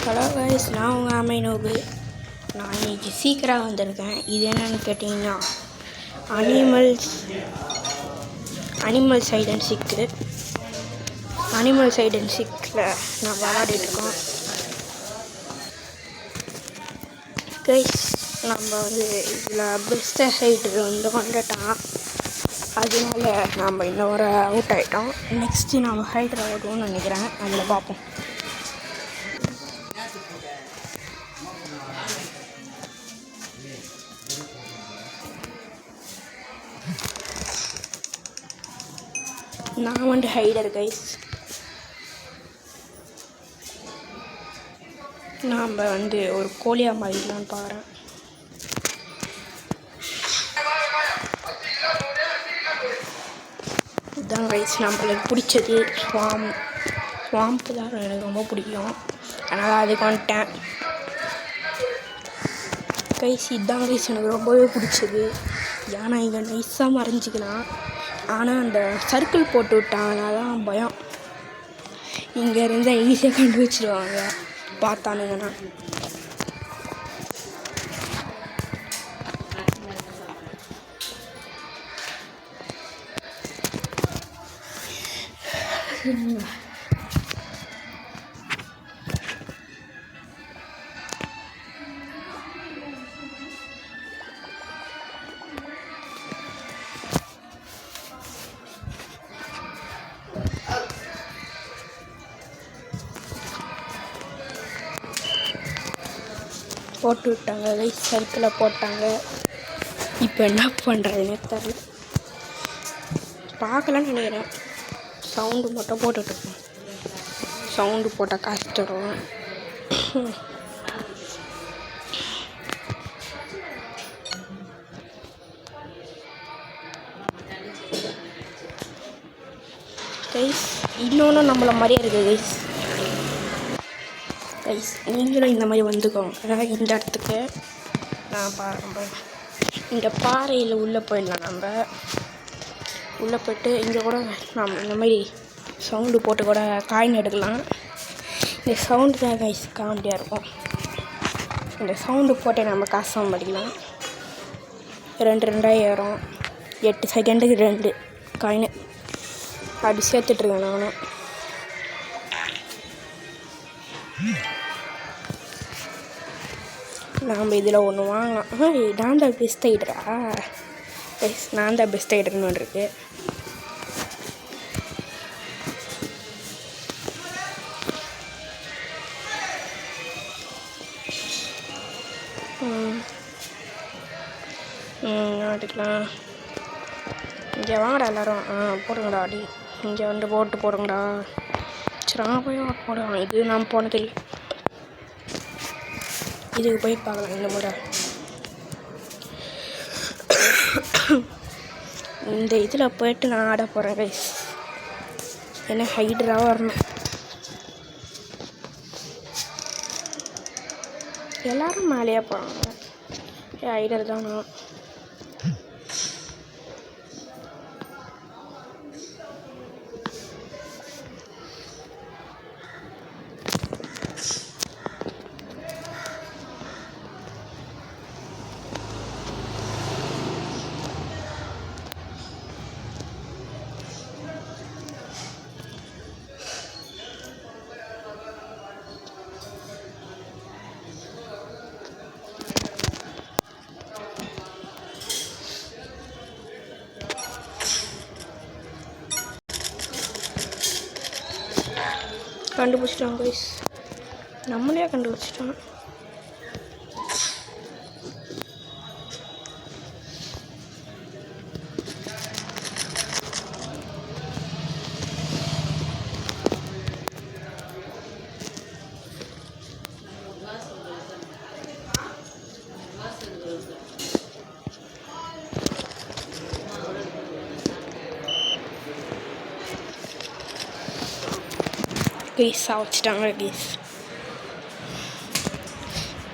Hello guys, நான் உங்கள் அமைனோபு. நான் இன்றைக்கி சீக்கிரம் வந்திருக்கேன். இது என்னென்னு கேட்டிங்கன்னா அனிமல் சைட் அண்ட் சிக்கு. அனிமல் சைட் அண்ட் சிக்கில் நான் விளையாடிட்டுருக்கோம். கைஸ், நம்ம இதில் பெஸ்ட்டாக சைடு வந்துட்டோம். அதனால நம்ம இன்னொரு அவுட் ஆகிட்டோம். நெக்ஸ்ட்டு நம்ம ஹைட்ரு ஆகணும்னு நினைக்கிறேன். அதில் பார்ப்போம். நான் ஹைடர் கைஸ். நாம் ஒரு கோழியாக மாறிடலான்னு பார்க்குறேன். இதுதான் கைஸ் நம்மளுக்கு பிடிச்சது. ஸ்வாம்பு தான் எனக்கு ரொம்ப பிடிக்கும். அதனால் அதுக்கு வந்துட்டேன் கைஸ். இதுதான் கைஸ் எனக்கு ரொம்பவே பிடிச்சது. ஏன்னா இங்கே நைஸாக மறைஞ்சிக்கலாம். ஆனால் அந்த சர்க்கிள் போட்டு விட்டாங்கன்னா தான் பயம். இங்கே இருந்தால் ஈஸியாக கண்டுபிடிச்சிடுவாங்க பார்த்தானுங்கன்னா. போட்டு விட்டாங்க கைஸ், சர்க்கிளில் போட்டாங்க. இப்போ என்ன பண்ணுறதுன்னு தெரியல. பார்க்கலான்னு நினைக்கிறேன். சவுண்டு மட்டும் போட்டுட்ருக்கோம். சவுண்டு போட்டால் காசு தரும். கைஸ், இன்னொன்று நம்மளை மாதிரியே இருக்குது கைஸ். கைஸ், நீங்களும் இந்த மாதிரி வந்துக்கோங்க இந்த இடத்துக்கு. நம்ம இந்த பாறையில் உள்ளே போயிடலாம். நம்ம உள்ளே போய்ட்டு இங்கே கூட நம்ம இந்த மாதிரி சவுண்டு போட்டு கூட காயின் எடுக்கலாம். இந்த சவுண்டு தான் கைஸ் காமெடியாக இருக்கும். இந்த சவுண்டு போட்டு நம்ம காசு சம்பாதிக்கலாம். 2 ஏறும். 8 செகண்டுக்கு 2 காயின் அப்படி சேர்த்துட்ருக்கேன் நானும். நாம் இதில் ஒன்று வாங்கலாம். நான் தான் பெஸ்ட் ஐடரா? எஸ், நான் தான் பெஸ்ட் ஐடர்னு ஒன்று இருக்கு. எடுக்கலாம். இங்கே வாங்கடா எல்லோரும். போடுங்கடா. அடி இங்கே போட்டு போடுங்கடா. சரி, போய் போடுவாங்க. இது நான் போனதில்லை. இதுக்கு போய் பார்க்கலாம் இந்த முறை. இந்த இதில் போய்ட்டு நான் ஆட போகிறேன் கைஸ். என்ன ஹைட்ராக வரணும். எல்லோரும் மேலேயே போகிறாங்க. ஹைடர் தான் நான். கண்டுபிடிச்சிட்டோம் கைஸ். நம்மளே கண்டுபிடிச்சிட்டோம். கைஸ் வச்சுட்டாங்க கைஸ்.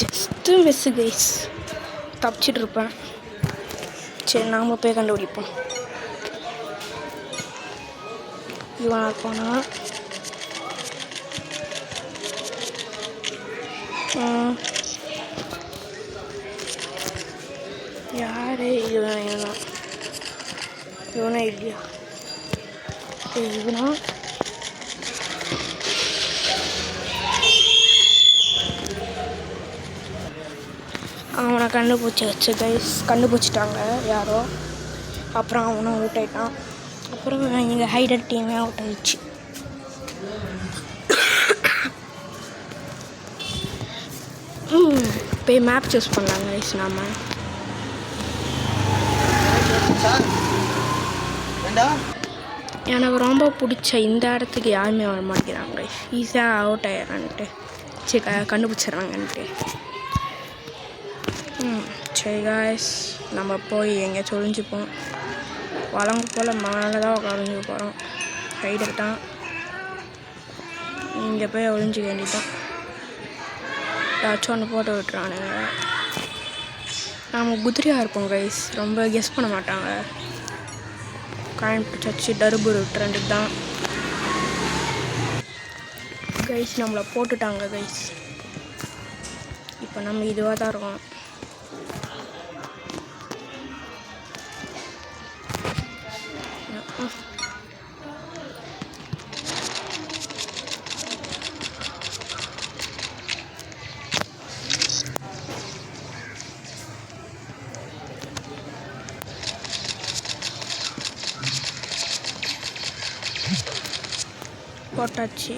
Just miss guys. தப்பிச்சிட்டு இருப்பேன். சரி, நாம் போய் கண்டுபிடிப்போம். இவனா போனால் யார் இவனா இவனா இல்லையா இவனா அவனை கண்டுபிடிச்சாச்சு கைஸ், கண்டுபிடிச்சிட்டாங்க யாரோ. அப்புறம் அவனும் அவுட் ஆகிட்டான். அப்புறம் எங்கள் ஹைடர் டீமே அவுட் ஆகிடுச்சு. போய் மேப் சூஸ் பண்ணலாங்க கைஸ். நாம் எனக்கு ரொம்ப பிடிச்ச இந்த இடத்துக்கு யாருமே வர மாட்டேங்கிறாங்க கைஸ். ஈஸியாக அவுட் ஆயிடறான்ட்டு கண்டுபிடிச்சிட்றாங்கன்ட்டு. சரி காய்ஸ், நம்ம போய் எங்கேயாச்சும் ஒழிஞ்சிப்போம். வளங்க போல் மேலே தான் உட்காந்து போகிறோம். ஹைடர் தான், இங்கே போய் ஒழிஞ்சிக்க வேண்டியதான். ஏதாச்சும் ஒன்று போட்டு விட்டுறானுங்க. நம்ம குதிரையாக இருப்போம் கைஸ், ரொம்ப கெஸ் பண்ண மாட்டாங்க. காயின் சச்சு டருபுரு விட்டுறது தான் கைஸ். நம்மளை போட்டுட்டாங்க கைஸ். இப்போ நம்ம இதுவாக தான் இருக்கோம். போட்டாச்சு.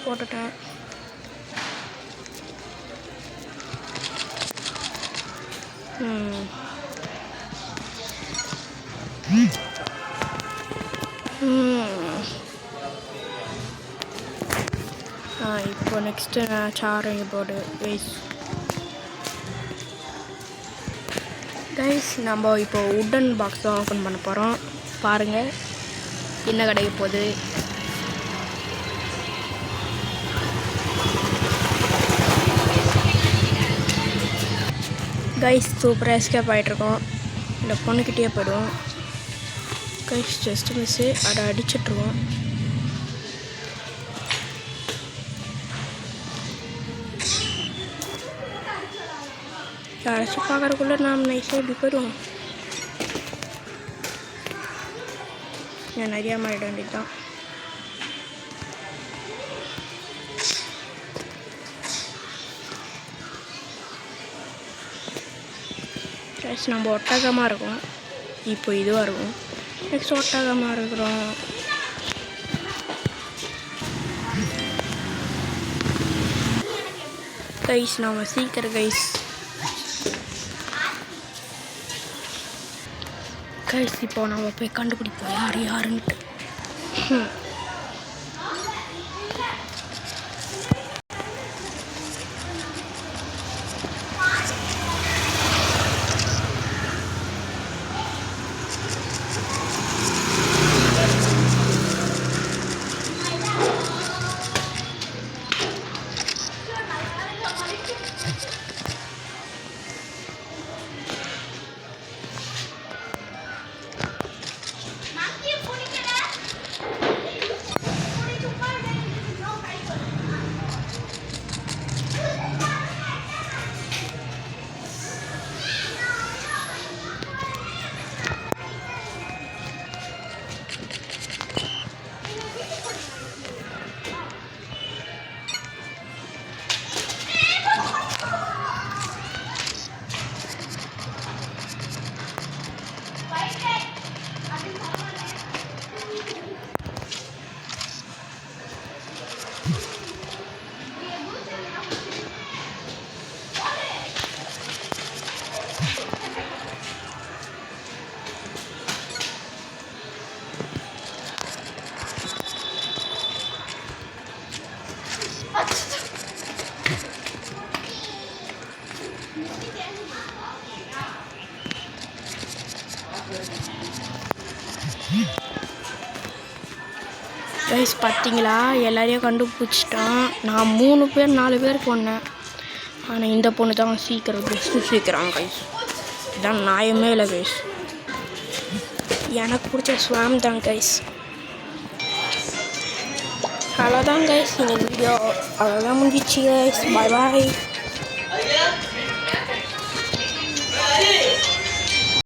போட்டுட்டேன். இப்போ நெக்ஸ்ட்டு நான் சாரங்க போர்டு கைஸ். நம்ம இப்போ உட்டன் பாக்ஸ் தான் ஓப்பன் பண்ண போகிறோம். பாருங்கள் என்ன கிடைக்க போகுது. கைஸ் சூப்பராக எஸ்கேப் ஆகிட்ருக்கோம். இந்த பொண்ணுக்கிட்டே போய்டுவோம் கைஸ். ஜஸ்ட் மிஸ்ஸு, அதை அடிச்சிட்ருவோம். யாராச்சும் பார்க்குறக்குள்ளே நாம் நைஸாக இப்படி போய்டுவோம். நிறையா மாறிட வேண்டியது தான். கைஸ் நம்ம ஒட்டகமாக இருக்கும். இப்போ இதுவாக இருக்கும். நெக்ஸ்ட் ஒட்டகமாக இருக்கிறோம். கைஸ் நம்ம சீக்கிரம் கைஸ். கைஸ் இப்போ நம்ம போய் கண்டுபிடிப்போம் யார் யாருன்ட்டு. கைஸ் பார்த்தீங்களா, எல்லாரையும் கண்டுபிடிச்சிட்டான். நான் 3 பேர் 4 பேர் போனேன். ஆனால் இந்த பொண்ணு தான் சீக்கிரம் பெஸ்ட்டு சீக்கிரம் கைஸ். இதான் நியாயமே இல்லை கைஸ். எனக்கு பிடிச்ச ஸ்வாம் தான் கைஸ். அவ்வளோதான் கைஸ், இன்னைக்கு வீடியோ அவ்வளோதான் முடிஞ்சிச்சு கைஸ். பாய் பாய்.